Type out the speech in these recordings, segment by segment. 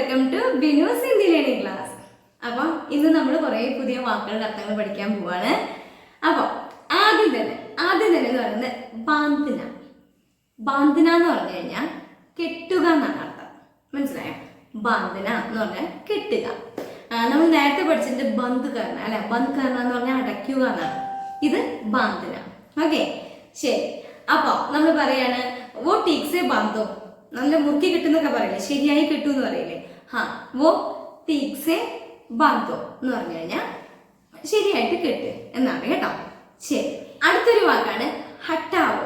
Welcome to Binu's Hindi learning class. അപ്പം ഇന്ന് നമ്മൾ കുറേ പുതിയ വാക്കുകളുടെ അർത്ഥങ്ങൾ പഠിക്കാൻ പോവാണ്. അപ്പോൾ ആദ്യം തന്നെ എന്ന് പറയുന്നത് ബാന്തിന. ബാന്തിന എന്ന് പറഞ്ഞു കഴിഞ്ഞാൽ കെട്ടുക എന്നാണ് അർത്ഥം. മനസ്സിലായോ? ബാന്തിന എന്ന് പറഞ്ഞാൽ കെട്ടുക. നമ്മൾ നേരത്തെ പഠിച്ചിട്ട് ബന്ദ് കർണ അല്ലെ, ബന്ദ് കർണ എന്ന് പറഞ്ഞാൽ അടയ്ക്കുക എന്നാണ്. ഇത് ബാന്തിന. ഓക്കെ, ശരി. അപ്പോൾ നമ്മൾ പറയാണ് വോ ടീക്സെ ബാന്തോ, നല്ല മുറുക്കി കിട്ടുന്നൊക്കെ പറയില്ലേ, ശരിയായി കിട്ടൂ എന്ന് പറയില്ലേ. വോ ടീക്സെ ബാന്തോ എന്ന് പറഞ്ഞു കഴിഞ്ഞാൽ ശരിയായിട്ട് കെട്ട് എന്നാണ് കേട്ടോ. ശരി, അടുത്തൊരു വാക്കാണ് ഹട്ടാവോ.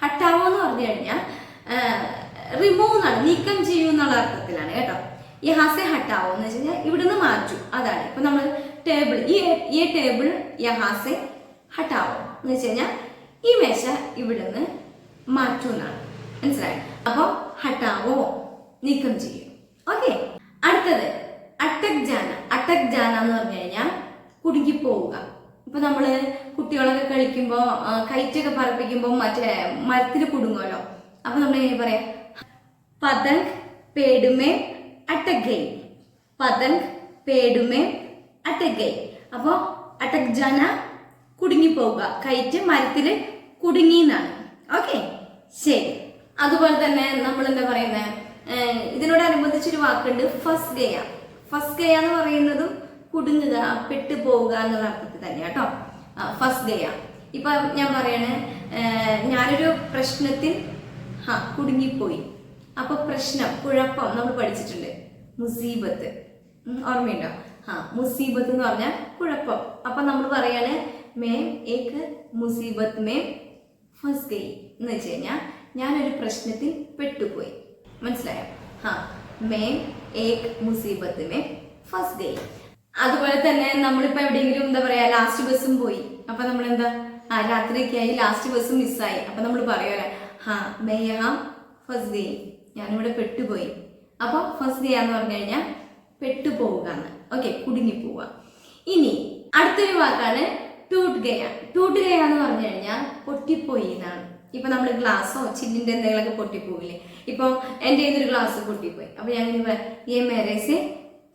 ഹട്ടാവോ എന്ന് പറഞ്ഞു കഴിഞ്ഞാൽ റിമൂവ് എന്നാണ്, നീക്കം ചെയ്യൂ എന്നുള്ള അർത്ഥത്തിലാണ് കേട്ടോ. ഈ ഹാസെ ഹട്ടാവോ എന്ന് വെച്ച് കഴിഞ്ഞാൽ ഇവിടുന്ന് മാറ്റൂ, അതാണ്. ഇപ്പൊ നമ്മൾ ടേബിൾ, ഈ ടേബിൾ യഹാസെ ഹട്ടാവോ എന്ന് വെച്ച് കഴിഞ്ഞാൽ ഈ മേശ ഇവിടുന്ന് മാറ്റൂ എന്നാണ്. മനസ്സിലായോ? അപ്പൊ ഹട്ടാവോ നീക്കം ചെയ്യും. ഓക്കെ, അടുത്തത് അട്ടക് ജാന. അട്ടക് ജാന എന്ന് പറഞ്ഞു കഴിഞ്ഞാൽ കുടുങ്ങിപ്പോവുക. ഇപ്പൊ നമ്മള് കുട്ടികളൊക്കെ കളിക്കുമ്പോ കൈറ്റൊക്കെ പറപ്പിക്കുമ്പോ മറ്റേ മരത്തിൽ കുടുങ്ങുമല്ലോ. അപ്പൊ നമ്മൾ എങ്ങനെ പറയാം? പതംഗ് പേടുമേ അട്ടക് ഗൈ. പതംഗ് പേടുമേ അട്ടക് ഗൈ. അപ്പൊ അട്ടക് ജാന കുടുങ്ങിപ്പോവുക, കയറ്റ് മരത്തില് കുടുങ്ങി എന്നാണ്. ഓക്കെ, ശരി. അതുപോലെ തന്നെ നമ്മൾ എന്താ പറയുന്നത്, ഇതിനോടനുബന്ധിച്ചൊരു വാക്കുണ്ട് ഫസ് ഗയ. ഫസ് ഗയ എന്ന് പറയുന്നതും കുടുങ്ങുക, പെട്ടുപോവുക എന്നുള്ള അർത്ഥത്തിൽ തന്നെ കേട്ടോ. ഫസ് ഗയ. ഇപ്പൊ ഞാൻ പറയണേ, ഞാനൊരു പ്രശ്നത്തിൽ കുടുങ്ങിപ്പോയി. അപ്പൊ പ്രശ്നം, കുഴപ്പം നമ്മൾ പഠിച്ചിട്ടുണ്ട്. മുസീബത്ത് ഓർമ്മയുണ്ടോ? മുസീബത്ത് എന്ന് പറഞ്ഞാൽ കുഴപ്പം. അപ്പൊ നമ്മൾ പറയാണ് മേ ഏക് മുസീബത്ത് മേ ഫസ് ഗയി എന്ന് വെച്ച് കഴിഞ്ഞാൽ ഞാനൊരു പ്രശ്നത്തിൽ പെട്ടുപോയി. മനസ്സിലായോ? മേ ഏക് മുസീബത്ത് മേ ഫസ് ഗയി. അതുപോലെ തന്നെ നമ്മളിപ്പോ എവിടെയെങ്കിലും എന്താ പറയാ, ലാസ്റ്റ് ബസ്സും പോയി. അപ്പൊ നമ്മൾ എന്താ, രാത്രിയൊക്കെയായി ലാസ്റ്റ് ബസ് മിസ്സായി. അപ്പൊ നമ്മൾ പറയുമല്ലേ, മേ യഹാ ഫസ് ഗയി, ഞാനിവിടെ പെട്ടുപോയി. അപ്പൊ ഫസ് ഗയ എന്ന് പറഞ്ഞു കഴിഞ്ഞാൽ പെട്ടുപോവുക എന്ന്. ഓക്കെ, കുടുങ്ങിപ്പോവുക. ഇനി അടുത്തൊരു വാക്കാണ് ടൂട്ട് ഗയ. ടൂട്ട് ഗയ എന്ന് പറഞ്ഞു കഴിഞ്ഞാൽ പൊട്ടിപ്പോയി എന്നാണ്. ഇപ്പൊ നമ്മൾ ഗ്ലാസ്സോ ചില്ലിന്റെ എന്തെങ്കിലുമൊക്കെ പൊട്ടിപ്പോവില്ലേ. ഇപ്പൊ എൻ്റെ ഒരു ഗ്ലാസ് പൊട്ടിപ്പോയി. അപ്പൊ ഞാൻ ഇങ്ങനെ ഏ മേരേസെ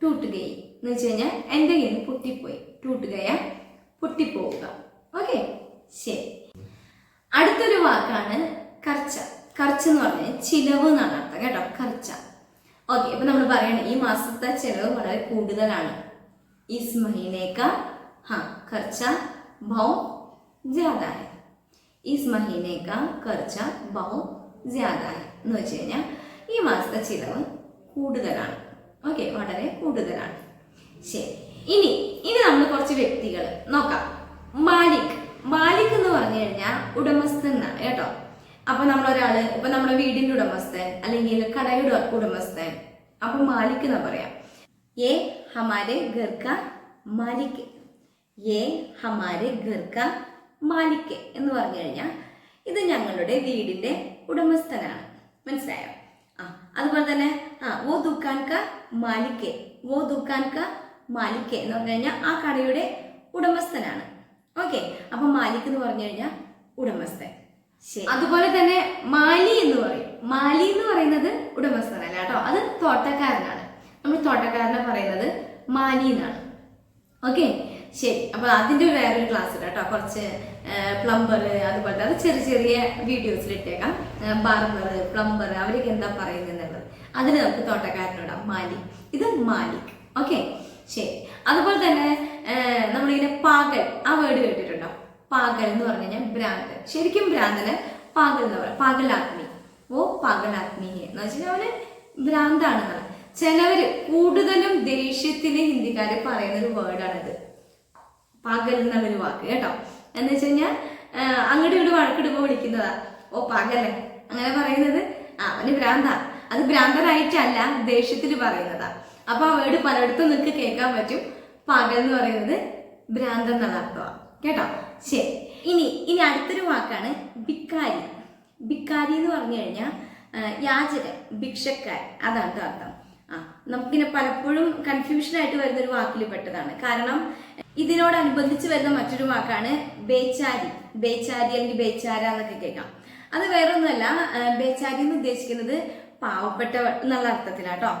ടൂട്ട് ഗയി എന്ന് വെച്ച് കഴിഞ്ഞാൽ എൻ്റെ കയ്യിൽ നിന്ന് പൊട്ടിപ്പോയി. ടൂട്ട് ഗയ പൊട്ടിപ്പോവുക. ഓക്കെ, ശരി. അടുത്തൊരു വാക്കാണ് കർച്ച. കർച്ച എന്ന് പറഞ്ഞാൽ ചിലവ് എന്നാണ് അർത്ഥം കേട്ടോ. കർച്ച. ഓക്കെ, അപ്പൊ നമ്മൾ പറയണ ഈ മാസത്തെ ചിലവ് വളരെ കൂടുതലാണ്. ഇസ് മഹീനെ കാ खर्चा बहुत ज्यादा है. इस महीने का खर्चा बहुत ज्यादा है എന്ന് വെച്ച് കഴിഞ്ഞാൽ ഈ മാസത്തെ ചിലവ് കൂടുതലാണ്. ഓക്കെ, വളരെ കൂടുതലാണ്. ശരി, ഇനി നമ്മൾ കുറച്ച് വ്യക്തികൾ നോക്കാം. മാലിക്. മാലിക് എന്ന് പറഞ്ഞു കഴിഞ്ഞാൽ ഉടമസ്ഥൻ എന്നാണ് കേട്ടോ. അപ്പൊ നമ്മളൊരാള്, ഇപ്പൊ നമ്മുടെ വീടിന്റെ ഉടമസ്ഥൻ അല്ലെങ്കിൽ കടയുടെ ഉടമസ്ഥൻ, അപ്പൊ മാലിക് എന്നാ പറയാം. ഏ ഹമാരെ ഘർ കാ മാലിക്. യേ ഹമാരെ ഘർ കാ മാലിക് എന്ന് പറഞ്ഞു കഴിഞ്ഞാൽ ഇത് ഞങ്ങളുടെ വീടിന്റെ ഉടമസ്ഥനാണ്. മനസ്സിലായോ? അതുപോലെ തന്നെ വോ ദുക്കാൻ കാ മാലിക്. വോ ദുക്കാൻ കാ മാലിക് എന്ന് പറഞ്ഞു കഴിഞ്ഞാൽ ആ കടയുടെ ഉടമസ്ഥനാണ്. ഓക്കെ, അപ്പൊ മാലിക് എന്ന് പറഞ്ഞു കഴിഞ്ഞാൽ ഉടമസ്ഥൻ. ശരി, അതുപോലെ തന്നെ മാലി എന്ന് പറയും. മാലി എന്ന് പറയുന്നത് ഉടമസ്ഥനല്ല കേട്ടോ, അത് തോട്ടക്കാരനാണ്. നമ്മൾ തോട്ടക്കാരനെ പറയുന്നത് മാലി എന്നാണ്. ഓക്കെ, ശരി. അപ്പൊ അതിന്റെ വേറൊരു ക്ലാസ് കേട്ടോ, കുറച്ച് പ്ലംബർ അതുപോലത്തെ, അത് ചെറിയ ചെറിയ വീഡിയോസിൽ ഇട്ടേക്കാം. ബാർബർ, പ്ലംബർ, അവരൊക്കെ എന്താ പറയുന്നത് എന്നുള്ളത്. അതിന് നമുക്ക് തോട്ടക്കാരനോടാം മാലി. ഇത് മാലിക്. ഓക്കെ, ശരി. അതുപോലെ തന്നെ നമ്മളിങ്ങനെ പാഗൽ, ആ വേർഡ് കേട്ടിട്ടുണ്ടോ? പാഗൽ എന്ന് പറഞ്ഞു കഴിഞ്ഞാൽ ഭ്രാന്തൻ. ശരിക്കും ഭ്രാന്തന് പാഗൽ എന്ന് പറയാം. പാഗലാത്മി. ഓ പാഗലാത്മി എന്ന് വെച്ചാൽ അവന് ഭ്രാന്താണെന്നാണ്. ചിലവര് കൂടുതലും ദേഷ്യത്തിന് ഹിന്ദിക്കാര് പറയുന്ന ഒരു വേർഡാണിത്, പാഗൽ എന്നുള്ളൊരു വാക്ക് കേട്ടോ. എന്ന് വെച്ച് കഴിഞ്ഞാൽ അങ്ങോട്ട് ഇങ്ങോട്ട് വഴക്കിടുമ്പോൾ വിളിക്കുന്നതാ, ഓ പാഗല്ലേ അങ്ങനെ പറയുന്നത്. അവന് ഭ്രാന്ത. അത് ഭ്രാന്തനായിട്ടല്ല, ദേഷ്യത്തിൽ പറയുന്നതാ. അപ്പൊ ആ വേർഡ് പലയിടത്തും നിങ്ങൾക്ക് കേൾക്കാൻ പറ്റും. പാഗൽ എന്ന് പറയുന്നത് ഭ്രാന്തൻ എന്നുള്ള അർത്ഥമാണ് കേട്ടോ. ശരി, ഇനി അടുത്തൊരു വാക്കാണ് ഭിക്കാരി. ഭിക്കാരി എന്ന് പറഞ്ഞു കഴിഞ്ഞാൽ യാചകൻ, ഭിക്ഷക്കാരൻ, അതാണ് അർത്ഥം. നമുക്കിങ്ങനെ പലപ്പോഴും കൺഫ്യൂഷൻ ആയിട്ട് വരുന്ന ഒരു വാക്കിൽ പെട്ടതാണ്. കാരണം ഇതിനോടനുബന്ധിച്ച് വരുന്ന മറ്റൊരു വാക്കാണ് ബേച്ചാരി. ബേച്ചാരി അല്ലെങ്കിൽ ബേച്ചാര എന്നൊക്കെ കേൾക്കാം. അത് വേറൊന്നുമല്ല, ബേച്ചാരി എന്ന് ഉദ്ദേശിക്കുന്നത് പാവപ്പെട്ട എന്നുള്ള അർത്ഥത്തിലാട്ടോ.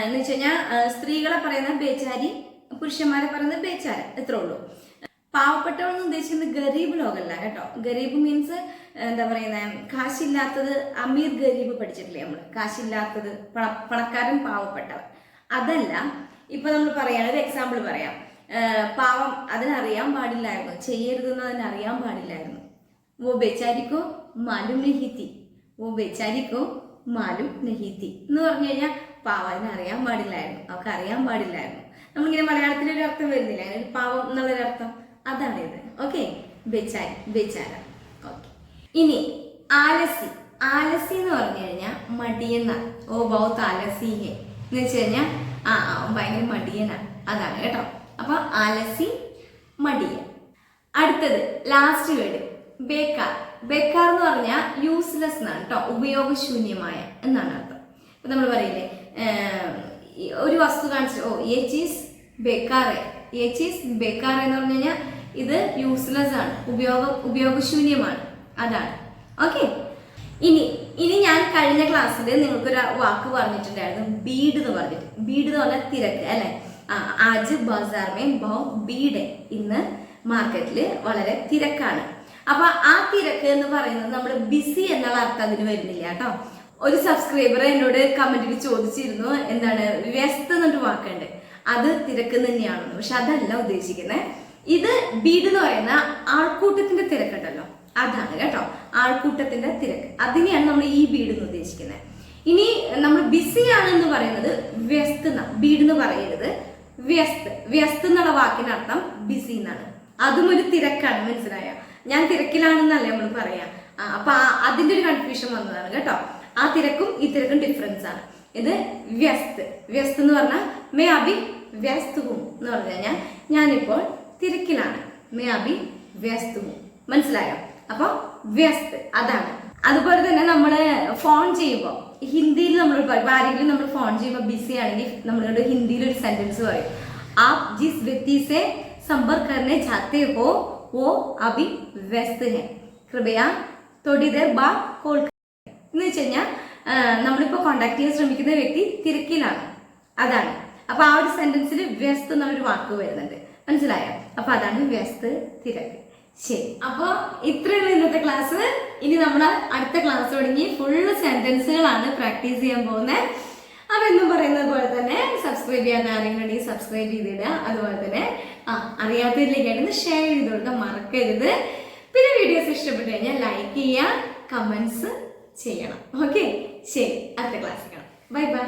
എന്ന് വെച്ച് കഴിഞ്ഞാൽ സ്ത്രീകളെ പറയുന്ന ബേച്ചാരി, പുരുഷന്മാരെ പറയുന്നത് ബേച്ചാര, ഇത്രേ ഉള്ളൂ. പാവപ്പെട്ടവൾ എന്ന് ഉദ്ദേശിക്കുന്നത് ഗരീബ് ലോകമല്ല കേട്ടോ. ഗരീബ് മീൻസ് എന്താ പറയുന്നത്, കാശില്ലാത്തത്. അമീർ ഗരീബ് പഠിച്ചിട്ടില്ലേ നമ്മൾ, കാശില്ലാത്തത്, പണക്കാരൻ പാവപ്പെട്ടവൻ, അതല്ല. ഇപ്പൊ നമ്മൾ പറയാണ്, ഒരു എക്സാമ്പിൾ പറയാം. പാവം അതിനറിയാൻ പാടില്ലായിരുന്നു, ചെയ്യരുതെന്ന് അതിനറിയാൻ പാടില്ലായിരുന്നു. വോ ബേച്ചാരിക്കോ മാലും നഹീത്തി, വോ ബേച്ചാരിക്കോ മാലും നഹീത്തി എന്ന് പറഞ്ഞു കഴിഞ്ഞാൽ പാവം അതിനറിയാൻ പാടില്ലായിരുന്നു, അവർക്ക് അറിയാൻ പാടില്ലായിരുന്നു. നമ്മളിങ്ങനെ മലയാളത്തിലൊരു അർത്ഥം വരുന്നില്ല, അങ്ങനെ ഒരു പാവം എന്നുള്ളൊരു അർത്ഥം, അതാണിത്. ഓക്കെ, ബേച്ചാരി, ബേച്ചാര. ഓക്കെ, ഇനി ആലസി. ആലസി എന്ന് പറഞ്ഞു കഴിഞ്ഞാൽ മടിയെന്ന. ഓ ബൗത്ത് ആലസി ഹേ എന്ന് വെച്ച് കഴിഞ്ഞാൽ ഭയങ്കര മടിയനാണ്, അതാണ് കേട്ടോ. അപ്പൊ ആലസി, മടിയൻ. അടുത്തത് ലാസ്റ്റ് വേർഡ് ബേക്കാർ. ബേക്കാർ എന്ന് പറഞ്ഞാൽ യൂസ്ലെസ് എന്നാണ് കേട്ടോ, ഉപയോഗശൂന്യമായ എന്നാണ് അർത്ഥം. ഇപ്പൊ നമ്മൾ പറയില്ലേ, ഒരു വസ്തു കാണിച്ചു, ഓ യേ ചീസ് ബേക്കാറെ, യേ ചീസ് ബേക്കാറെ എന്ന് പറഞ്ഞു കഴിഞ്ഞാൽ ഇത് യൂസ്ലെസ് ആണ്, ഉപയോഗശൂന്യമാണ്, അതാണ്. ഓക്കെ, ഇനി ഞാൻ കഴിഞ്ഞ ക്ലാസ്സിൽ നിങ്ങൾക്കൊരു വാക്ക് പറഞ്ഞിട്ടുണ്ടായിരുന്നു, ബീഡ് എന്ന് പറഞ്ഞിട്ട്. ബീഡ് എന്ന് പറഞ്ഞാൽ തിരക്ക് അല്ലെ. ആജ് ബസാർ മേ ബഹുത് ബീഡ്, ഇന്ന് മാർക്കറ്റിൽ വളരെ തിരക്കാണ്. അപ്പൊ ആ തിരക്ക് എന്ന് പറയുന്നത് നമ്മൾ ബിസി എന്നുള്ള അർത്ഥം അതിന് വരുന്നില്ല കേട്ടോ. ഒരു സബ്സ്ക്രൈബർ എന്നോട് കമന്റിൽ ചോദിച്ചിരുന്നു, എന്താണ് വ്യസ്ത എന്നൊരു വാക്കുണ്ട്, അത് തിരക്ക് തന്നെയാണെന്ന്. പക്ഷെ അതല്ല ഉദ്ദേശിക്കുന്നത്. ഇത് ബീഡ് എന്ന് പറയുന്ന ആൾക്കൂട്ടത്തിന്റെ തിരക്കുണ്ടല്ലോ, അതാണ് കേട്ടോ, ആൾക്കൂട്ടത്തിന്റെ തിരക്ക്, അതിനെയാണ് നമ്മൾ ഈ ബീഡ് എന്ന് ഉദ്ദേശിക്കുന്നത്. ഇനി നമ്മൾ ബിസി ആണെന്ന് പറയുന്നത് വ്യസ്ത. ബീഡ് എന്ന് പറയരുത്, വ്യസ്ത്. വ്യസ്ത് എന്നുള്ള വാക്കിനർത്ഥം ബിസി എന്നാണ്. അതും ഒരു തിരക്കാണ്, മനസ്സിലായ? ഞാൻ തിരക്കിലാണെന്നല്ലേ നമ്മൾ പറയാ. അപ്പൊ അതിന്റെ ഒരു കൺഫ്യൂഷൻ വന്നതാണ് കേട്ടോ. ആ തിരക്കും ഈ തിരക്കും ഡിഫറൻസ് ആണ്. ഇത് വ്യസ്ത്. വ്യസ്ത് എന്ന് പറഞ്ഞാൽ മേ അഭി വ്യസ്ത് ഹും എന്ന് പറഞ്ഞു കഴിഞ്ഞാൽ ഞാനിപ്പോൾ തിരക്കിലാണ്. മേ അഭി വ്യസ്ത് ഹും, മനസ്സിലായോ? അപ്പൊ വ്യസ്ത് അതാണ്. അതുപോലെ തന്നെ നമ്മള് ഫോൺ ചെയ്യുമ്പോൾ ഹിന്ദിയിൽ നമ്മൾ പറയും, ആരെങ്കിലും നമ്മൾ ഫോൺ ചെയ്യുമ്പോൾ ബിസി ആണെങ്കിൽ നമ്മളോട് ഹിന്ദിയിൽ ഒരു സെന്റൻസ് പറയും, ആപ് ജിസ് വ്യക്തി സെ സമ്പർക്ക് करने चाहते हो वो अभी व्यस्त है, कृपया थोड़ी देर बाद कॉल करें എന്ന് വെച്ച് കഴിഞ്ഞാൽ നമ്മളിപ്പോൾ കോണ്ടാക്ട് ചെയ്യാൻ ശ്രമിക്കുന്ന വ്യക്തി തിരക്കിലാണ്, അതാണ്. അപ്പൊ ആ ഒരു സെന്റൻസിൽ വ്യസ്ത് എന്നുള്ളൊരു വാക്ക് വരുന്നുണ്ട്, മനസ്സിലായോ? അപ്പൊ അതാണ് വ്യസ്ത്, തിരക്ക്. ശരി, അപ്പൊ ഇത്രയുള്ള ഇന്നത്തെ ക്ലാസ്. ഇനി നമ്മൾ അടുത്ത ക്ലാസ് തുടങ്ങി ഫുള്ള് സെന്റൻസുകളാണ് പ്രാക്ടീസ് ചെയ്യാൻ പോകുന്നത്. അപ്പൊ എന്നും പറയുന്നത് പോലെ തന്നെ സബ്സ്ക്രൈബ് ചെയ്യാൻ ആരെങ്കിലും ഉണ്ടെങ്കിൽ സബ്സ്ക്രൈബ് ചെയ്തിടുക. അതുപോലെ തന്നെ അറിയാത്തതിലേക്കായിരുന്നു ഷെയർ ചെയ്ത് കൊടുക്കാൻ മറക്കരുത്. പിന്നെ വീഡിയോസ് ഇഷ്ടപ്പെട്ടു കഴിഞ്ഞാൽ ലൈക്ക് ചെയ്യുക, കമന്റ്സ് ചെയ്യണം. ഓക്കെ, ശരി, അടുത്ത ക്ലാസ്സിൽ കാണാം. Bye bye.